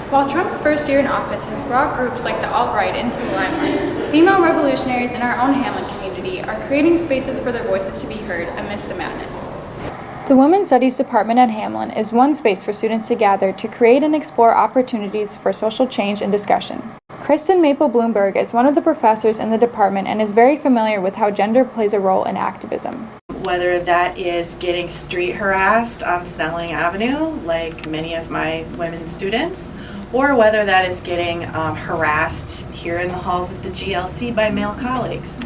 While Trump's first year in office has brought groups like the alt-right into the limelight, female revolutionaries in our own Hamline community are creating spaces for their voices to be heard amidst the madness. The Women's Studies Department at Hamline is one space for students to gather to create and explore opportunities for social change and discussion. Kristen Maple Bloomberg is one of the professors in the department and is very familiar with how gender plays a role in activism. Whether that is getting street harassed on Snelling Avenue, like many of my women students, or whether that is getting harassed here in the halls of the GLC by male colleagues.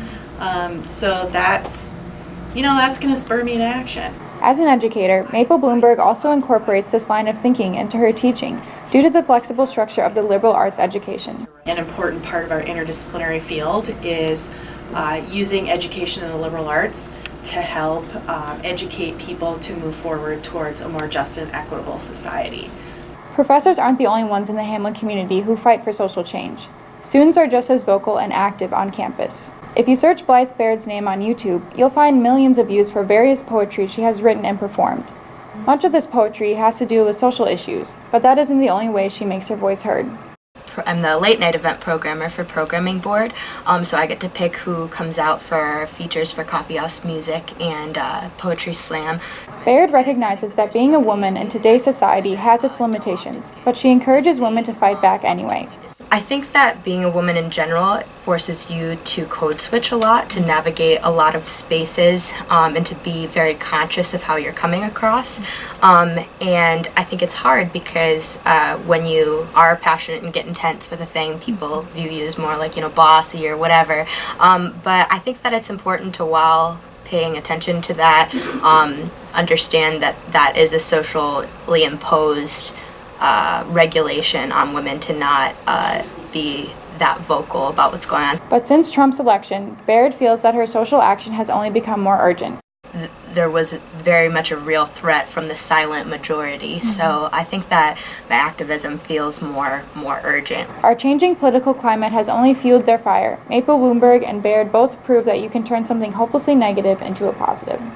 So that's going to spur me to action. As an educator, Maple Bloomberg also incorporates this line of thinking into her teaching due to the flexible structure of the liberal arts education. An important part of our interdisciplinary field is using education in the liberal arts to help educate people to move forward towards a more just and equitable society. Professors aren't the only ones in the Hamline community who fight for social change. Students are just as vocal and active on campus. If you search Blythe Baird's name on YouTube, you'll find millions of views for various poetry she has written and performed. Much of this poetry has to do with social issues, but that isn't the only way she makes her voice heard. I'm the late night event programmer for Programming Board, so I get to pick who comes out for features for Coffee House Music and Poetry Slam. Baird recognizes that being a woman in today's society has its limitations, but she encourages women to fight back anyway. I think that being a woman in general forces you to code switch a lot, to navigate a lot of spaces, and to be very conscious of how you're coming across. And I think it's hard because when you are passionate and get intense with a thing, people view you as more like, bossy or whatever. But I think that it's important to, while paying attention to that, understand that that is a socially imposed regulation on women to not be that vocal about what's going on. But since Trump's election, Baird feels that her social action has only become more urgent. There was very much a real threat from the silent majority, so I think that the activism feels more urgent. Our changing political climate has only fueled their fire. Maple Bloomberg and Baird both prove that you can turn something hopelessly negative into a positive.